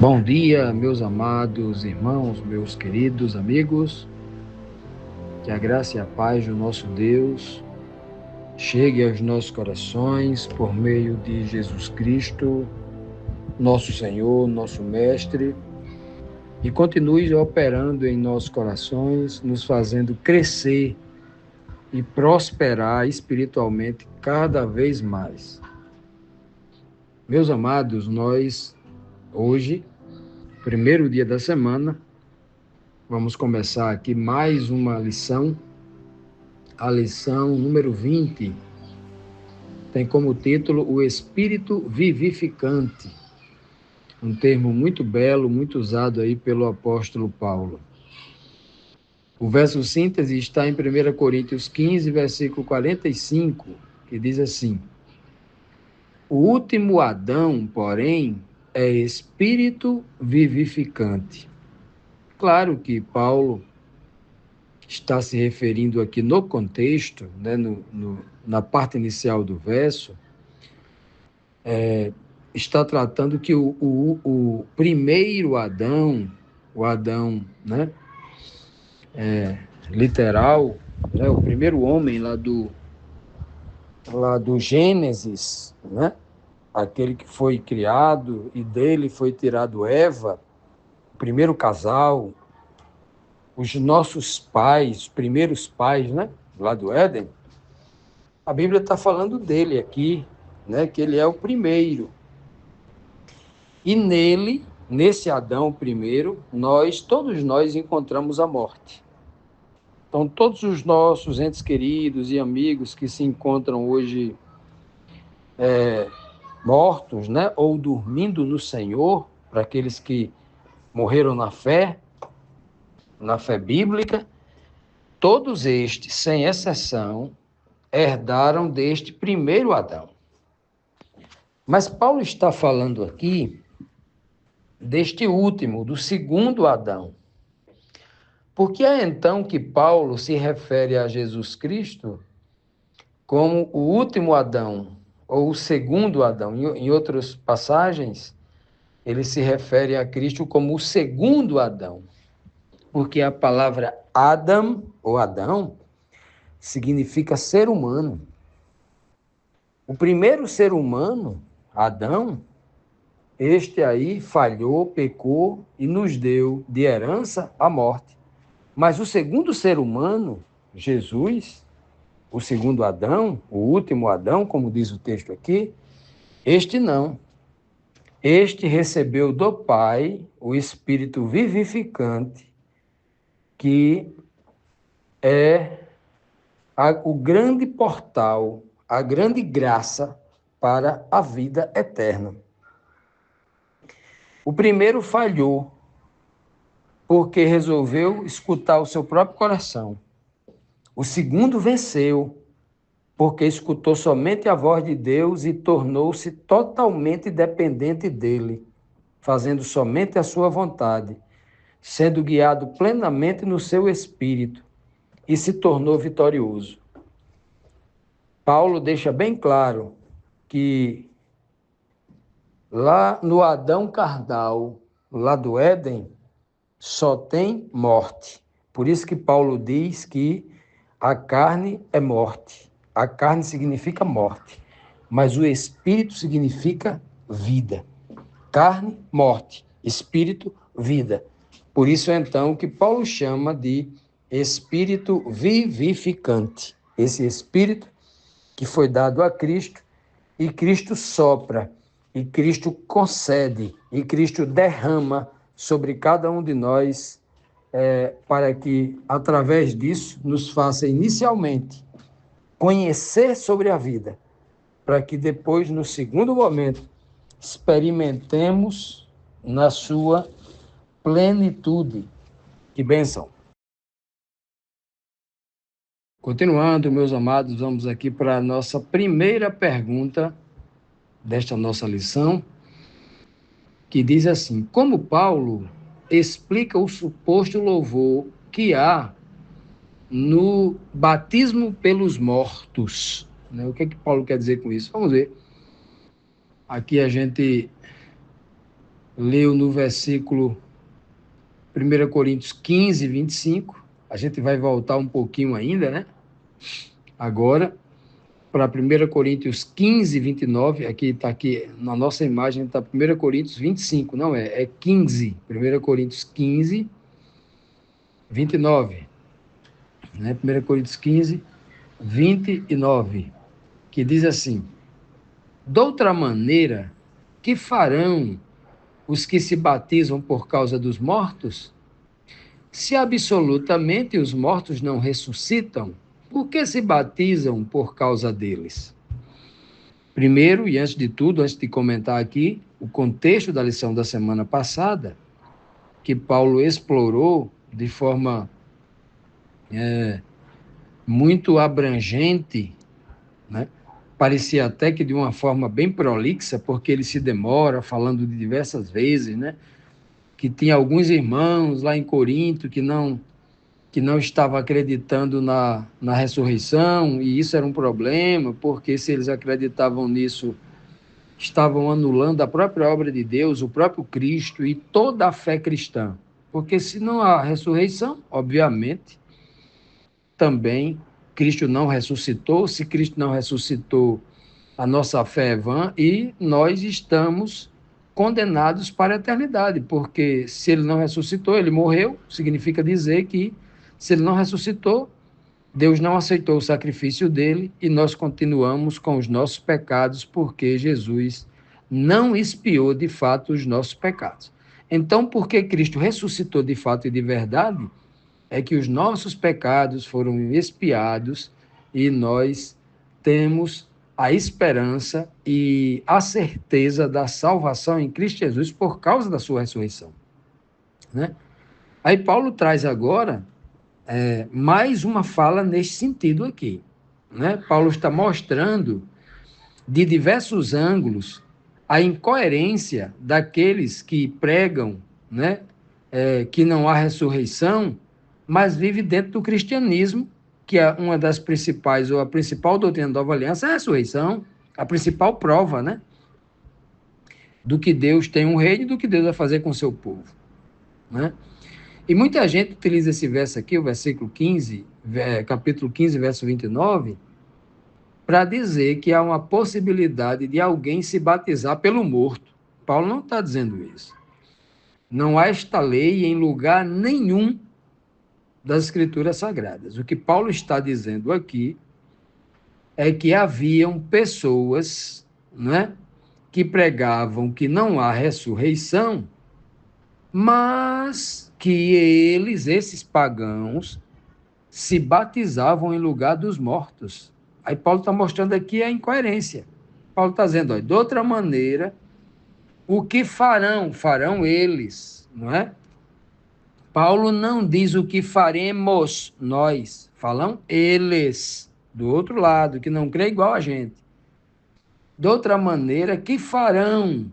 Bom dia, meus amados irmãos, meus queridos amigos. Que a graça e a paz do nosso Deus chegue aos nossos corações por meio de Jesus Cristo, nosso Senhor, nosso Mestre, e continue operando em nossos corações, nos fazendo crescer e prosperar espiritualmente cada vez mais. Meus amados, nós hoje, primeiro dia da semana, vamos começar aqui mais uma lição, a lição número 20. Tem como título o Espírito Vivificante, um termo muito belo, muito usado aí pelo apóstolo Paulo. O verso síntese está em 1 Coríntios 15, versículo 45, que diz assim: O último Adão, porém, é espírito vivificante. Claro que Paulo está se referindo aqui no contexto, né, na parte inicial do verso, está tratando que o primeiro Adão, o Adão, né, literal, né, o primeiro homem lá do Gênesis, né, aquele que foi criado e dele foi tirado Eva, o primeiro casal, os nossos pais, os primeiros pais, né, lá do Éden. A Bíblia está falando dele aqui, né, que ele é o primeiro. E nele, nesse Adão primeiro, todos nós encontramos a morte. Então, todos os nossos entes queridos e amigos que se encontram hoje mortos, né, ou dormindo no Senhor, para aqueles que morreram na fé bíblica, todos estes, sem exceção, herdaram deste primeiro Adão. Mas Paulo está falando aqui deste último, do segundo Adão. Por que é então que Paulo se refere a Jesus Cristo como o último Adão, ou o segundo Adão? Em outras passagens, ele se refere a Cristo como o segundo Adão, porque a palavra Adam, ou Adão, significa ser humano. O primeiro ser humano, Adão, este aí falhou, pecou e nos deu de herança a morte. Mas o segundo ser humano, Jesus, o segundo Adão, o último Adão, como diz o texto aqui, este não. Este recebeu do Pai o Espírito vivificante, que é o grande portal, a grande graça para a vida eterna. O primeiro falhou, porque resolveu escutar o seu próprio coração. O segundo venceu, porque escutou somente a voz de Deus e tornou-se totalmente dependente dele, fazendo somente a sua vontade, sendo guiado plenamente no seu espírito, e se tornou vitorioso. Paulo deixa bem claro que lá no Adão carnal, lá do Éden, só tem morte. Por isso que Paulo diz que a carne é morte. A carne significa morte, mas o espírito significa vida. Carne, morte. Espírito, vida. Por isso, então, que Paulo chama de espírito vivificante. Esse espírito que foi dado a Cristo, e Cristo sopra, e Cristo concede, e Cristo derrama sobre cada um de nós, para que, através disso, nos faça inicialmente conhecer sobre a vida, para que depois, no segundo momento, experimentemos na sua plenitude. Que bênção! Continuando, meus amados, vamos aqui para a nossa primeira pergunta desta nossa lição, que diz assim: como Paulo explica o suposto louvor que há no batismo pelos mortos? O que é que Paulo quer dizer com isso? Vamos ver. Aqui a gente leu no versículo 1 Coríntios 15, 25. A gente vai voltar um pouquinho ainda, né? Agora, para 1 Coríntios 15, 29. Aqui na nossa imagem está 1 Coríntios 25, não é 15. 1 Coríntios 15, 29. Né? 1 Coríntios 15, 29, que diz assim: de outra maneira, que farão os que se batizam por causa dos mortos? Se absolutamente os mortos não ressuscitam, por que se batizam por causa deles? Primeiro, e antes de tudo, antes de comentar aqui o contexto da lição da semana passada, que Paulo explorou de forma muito abrangente, né? Parecia até que de uma forma bem prolixa, porque ele se demora falando de diversas vezes, né? Que tinha alguns irmãos lá em Corinto que não estavam acreditando na ressurreição, e isso era um problema, porque se eles acreditavam nisso, estavam anulando a própria obra de Deus, o próprio Cristo e toda a fé cristã. Porque se não há ressurreição, obviamente, também Cristo não ressuscitou. Se Cristo não ressuscitou, a nossa fé é vã e nós estamos condenados para a eternidade, porque se ele não ressuscitou, ele morreu, significa dizer que se ele não ressuscitou, Deus não aceitou o sacrifício dele e nós continuamos com os nossos pecados, porque Jesus não expiou de fato os nossos pecados. Então, porque Cristo ressuscitou de fato e de verdade, é que os nossos pecados foram expiados e nós temos a esperança e a certeza da salvação em Cristo Jesus por causa da sua ressurreição, né? Aí Paulo traz agora mais uma fala nesse sentido aqui, né? Paulo está mostrando de diversos ângulos a incoerência daqueles que pregam, né, que não há ressurreição, mas vive dentro do cristianismo, que é uma das principais, ou a principal doutrina da Nova Aliança é a ressurreição, a principal prova, né, do que Deus tem um reino e do que Deus vai fazer com o seu povo, né? E muita gente utiliza esse verso aqui, o versículo 15, capítulo 15, verso 29, para dizer que há uma possibilidade de alguém se batizar pelo morto. Paulo não está dizendo isso. Não há esta lei em lugar nenhum das Escrituras Sagradas. O que Paulo está dizendo aqui é que haviam pessoas, né, que pregavam que não há ressurreição, mas que esses pagãos, se batizavam em lugar dos mortos. Aí Paulo está mostrando aqui a incoerência. Paulo está dizendo, ó, de outra maneira, o que farão? Farão eles, não é? Paulo não diz o que faremos nós, falam eles, do outro lado, que não crê igual a gente. De outra maneira, que farão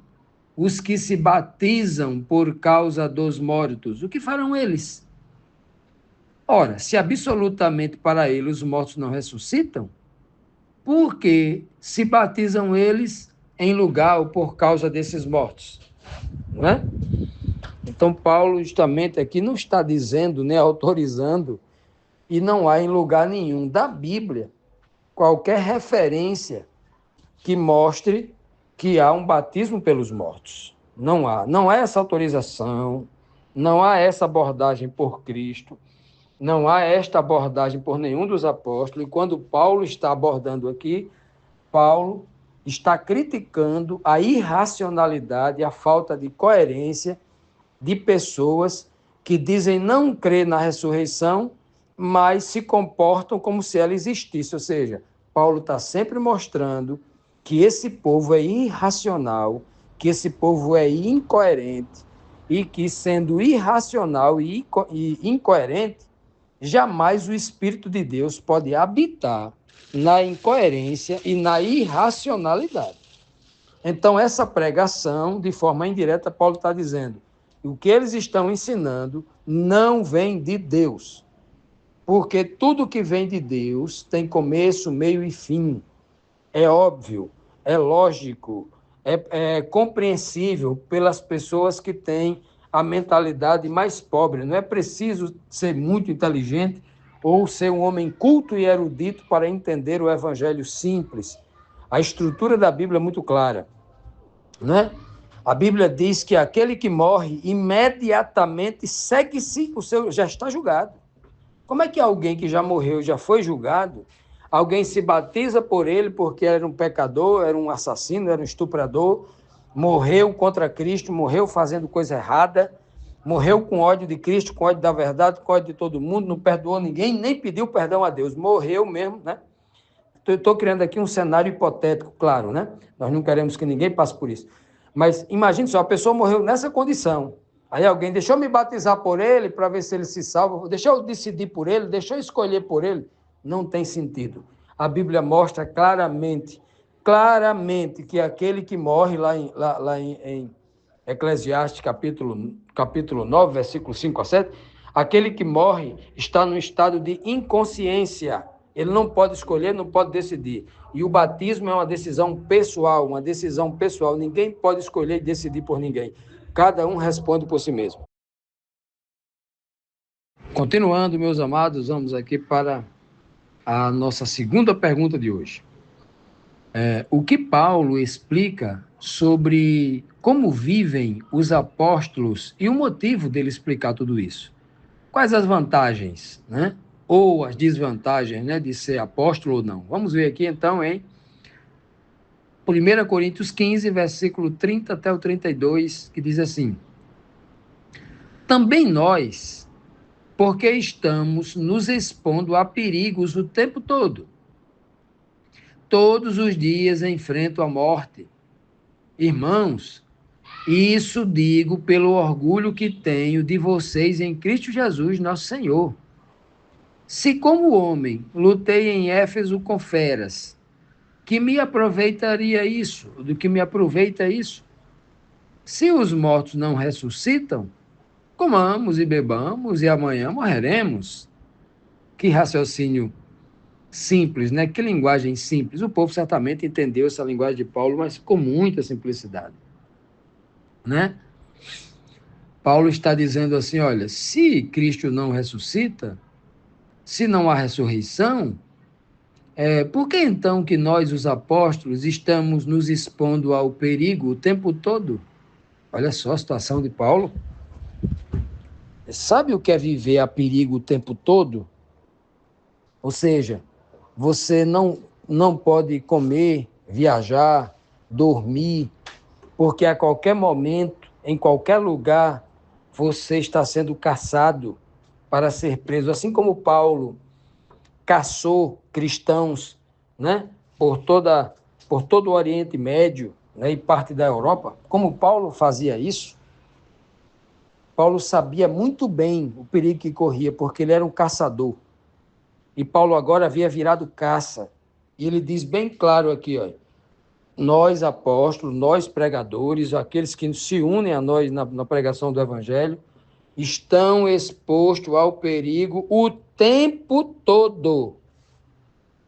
os que se batizam por causa dos mortos? O que farão eles? Ora, se absolutamente para eles os mortos não ressuscitam, por que se batizam eles em lugar ou por causa desses mortos? Não é? Então, Paulo, justamente aqui, não está dizendo, nem autorizando, e não há em lugar nenhum da Bíblia qualquer referência que mostre que há um batismo pelos mortos. Não há. Não há essa autorização, não há essa abordagem por Cristo, não há esta abordagem por nenhum dos apóstolos. E quando Paulo está abordando aqui, Paulo está criticando a irracionalidade, a falta de coerência de pessoas que dizem não crer na ressurreição, mas se comportam como se ela existisse. Ou seja, Paulo está sempre mostrando que esse povo é irracional, que esse povo é incoerente e que, sendo irracional e incoerente, jamais o Espírito de Deus pode habitar na incoerência e na irracionalidade. Então, essa pregação, de forma indireta, Paulo está dizendo, o que eles estão ensinando não vem de Deus, porque tudo que vem de Deus tem começo, meio e fim. É óbvio, é lógico, é compreensível pelas pessoas que têm a mentalidade mais pobre. Não é preciso ser muito inteligente ou ser um homem culto e erudito para entender o evangelho simples. A estrutura da Bíblia é muito clara, né? A Bíblia diz que aquele que morre imediatamente segue-se o seu, já está julgado. Como é que alguém que já morreu, já foi julgado, alguém se batiza por ele porque era um pecador, era um assassino, era um estuprador, morreu contra Cristo, morreu fazendo coisa errada, morreu com ódio de Cristo, com ódio da verdade, com ódio de todo mundo, não perdoou ninguém, nem pediu perdão a Deus, morreu mesmo, né? Estou criando aqui um cenário hipotético, claro, né? Nós não queremos que ninguém passe por isso. Mas imagine só, a pessoa morreu nessa condição. Aí alguém, deixa eu me batizar por ele para ver se ele se salva, deixa eu decidir por ele, deixa eu escolher por ele. Não tem sentido. A Bíblia mostra claramente que aquele que morre lá em Eclesiastes capítulo 9, versículo 5 a 7, aquele que morre está num estado de inconsciência. Ele não pode escolher, não pode decidir. E o batismo é uma decisão pessoal, Ninguém pode escolher e decidir por ninguém. Cada um responde por si mesmo. Continuando, meus amados, vamos aqui para a nossa segunda pergunta de hoje. O que Paulo explica sobre como vivem os apóstolos e o motivo dele explicar tudo isso? Quais as vantagens, né? Ou as desvantagens, né, de ser apóstolo ou não? Vamos ver aqui então em 1 Coríntios 15, versículo 30 até o 32, que diz assim: Também nós, porque estamos nos expondo a perigos o tempo todo. Todos os dias enfrento a morte. Irmãos, isso digo pelo orgulho que tenho de vocês em Cristo Jesus, nosso Senhor. Se como homem lutei em Éfeso com feras, que me aproveitaria isso? Do que me aproveita isso? Se os mortos não ressuscitam, comamos e bebamos e amanhã morreremos. Que raciocínio simples, né? Que linguagem simples. O povo certamente entendeu essa linguagem de Paulo, mas com muita simplicidade, né? Paulo está dizendo assim, olha, se Cristo não ressuscita, se não há ressurreição, por que então que nós, os apóstolos, estamos nos expondo ao perigo o tempo todo? Olha só a situação de Paulo. Sabe o que é viver a perigo o tempo todo? Ou seja, você não pode comer, viajar, dormir, porque a qualquer momento, em qualquer lugar, você está sendo caçado para ser preso. Assim como Paulo caçou cristãos, né, por todo o Oriente Médio, né, e parte da Europa, como Paulo fazia isso, Paulo sabia muito bem o perigo que corria, porque ele era um caçador. E Paulo agora havia virado caça. E ele diz bem claro aqui, ó, nós apóstolos, nós pregadores, aqueles que se unem a nós na pregação do Evangelho, estão expostos ao perigo o tempo todo.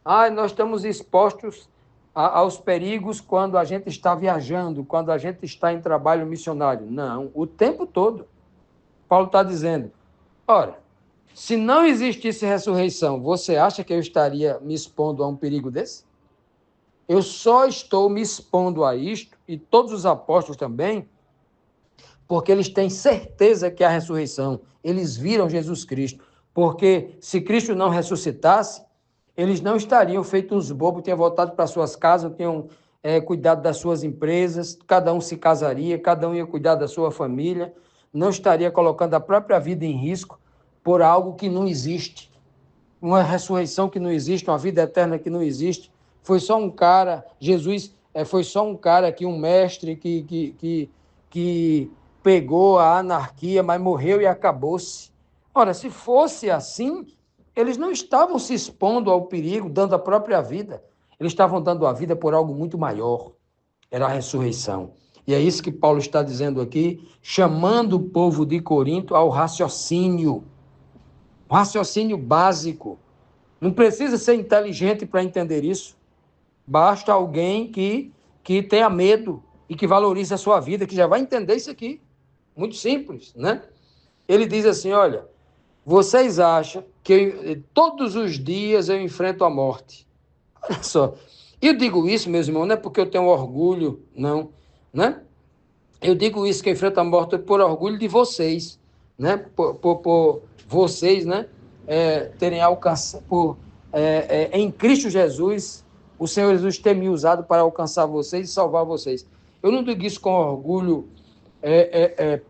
Nós estamos expostos aos perigos quando a gente está viajando, quando a gente está em trabalho missionário. Não, o tempo todo. Paulo está dizendo, ora, se não existisse ressurreição, você acha que eu estaria me expondo a um perigo desse? Eu só estou me expondo a isto, e todos os apóstolos também, porque eles têm certeza que há ressurreição. Eles viram Jesus Cristo. Porque se Cristo não ressuscitasse, eles não estariam feitos uns bobos, tinham voltado para suas casas, tinham cuidado das suas empresas, cada um se casaria, cada um ia cuidar da sua família, não estaria colocando a própria vida em risco por algo que não existe. Uma ressurreição que não existe, uma vida eterna que não existe. Foi só um cara, Jesus foi só um cara aqui, um mestre que pegou a anarquia, mas morreu e acabou-se. Ora, se fosse assim, eles não estavam se expondo ao perigo, dando a própria vida. Eles estavam dando a vida por algo muito maior. Era a ressurreição. E é isso que Paulo está dizendo aqui, chamando o povo de Corinto ao raciocínio. Um raciocínio básico. Não precisa ser inteligente para entender isso. Basta alguém que tenha medo, e que valorize a sua vida, que já vai entender isso aqui. Muito simples, né? Ele diz assim, olha, vocês acham que todos os dias eu enfrento a morte. Olha só. Eu digo isso, meus irmãos, não é porque eu tenho orgulho, não, né? Eu digo isso que eu enfrento a morte por orgulho de vocês, né? Por vocês, né? Terem alcançado, em Cristo Jesus, o Senhor Jesus ter me usado para alcançar vocês e salvar vocês. Eu não digo isso com orgulho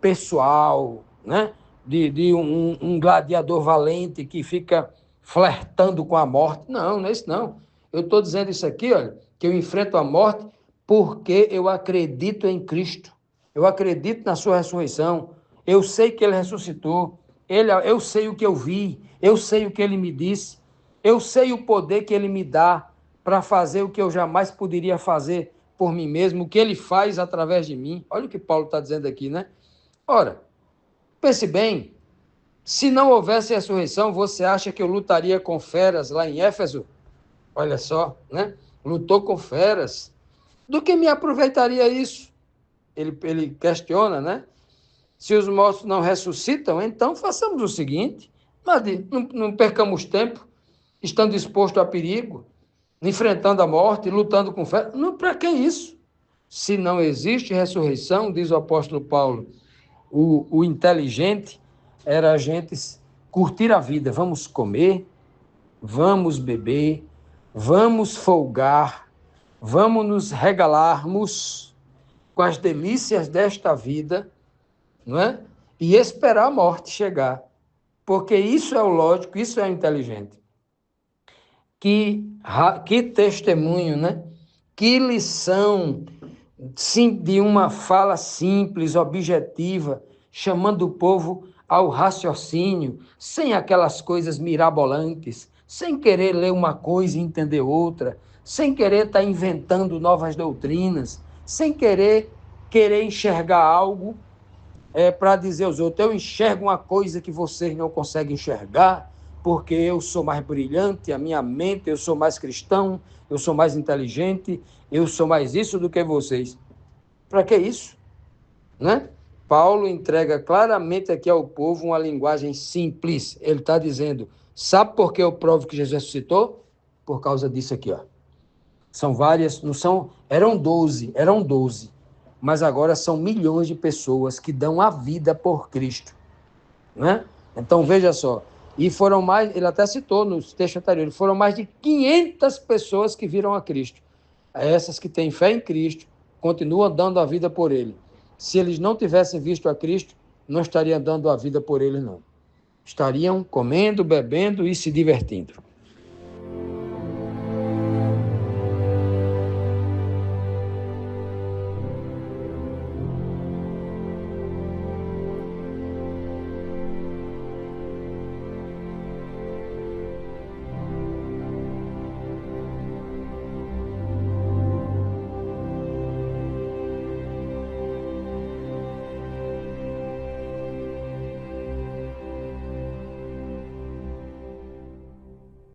pessoal, né? De um gladiador valente que fica flertando com a morte. Não, não é isso não. Eu estou dizendo isso aqui, olha, que eu enfrento a morte porque eu acredito em Cristo. Eu acredito na sua ressurreição. Eu sei que ele ressuscitou. Eu sei o que eu vi. Eu sei o que ele me disse. Eu sei o poder que ele me dá para fazer o que eu jamais poderia fazer por mim mesmo, o que ele faz através de mim. Olha o que Paulo está dizendo aqui, né? Ora, pense bem, se não houvesse ressurreição, você acha que eu lutaria com feras lá em Éfeso? Olha só, né? Lutou com feras. Do que me aproveitaria isso? Ele questiona, né? Se os mortos não ressuscitam, então façamos o seguinte, não percamos tempo, estando exposto a perigo, enfrentando a morte, lutando com fé. Não, para que isso? Se não existe ressurreição, diz o apóstolo Paulo, o inteligente era a gente curtir a vida. Vamos comer, vamos beber, vamos folgar, vamos nos regalarmos com as delícias desta vida, não é? E esperar a morte chegar. Porque isso é o lógico, isso é o inteligente. Que testemunho, né? Que lição sim, de uma fala simples, objetiva, chamando o povo ao raciocínio, sem aquelas coisas mirabolantes, sem querer ler uma coisa e entender outra, sem querer estar inventando novas doutrinas, sem querer enxergar algo para dizer aos outros, eu enxergo uma coisa que vocês não conseguem enxergar, porque eu sou mais brilhante, a minha mente, eu sou mais cristão, eu sou mais inteligente, eu sou mais isso do que vocês. Para que isso? Né? Paulo entrega claramente aqui ao povo uma linguagem simples. Ele está dizendo, sabe por que eu provo que Jesus ressuscitou? Por causa disso aqui, ó. São várias, não são, eram 12, mas agora são milhões de pessoas que dão a vida por Cristo, né? Então, veja só, e foram mais, ele até citou no texto anterior, foram mais de 500 pessoas que viram a Cristo. Essas que têm fé em Cristo, continuam dando a vida por ele. Se eles não tivessem visto a Cristo, não estariam dando a vida por ele, não. Estariam comendo, bebendo e se divertindo.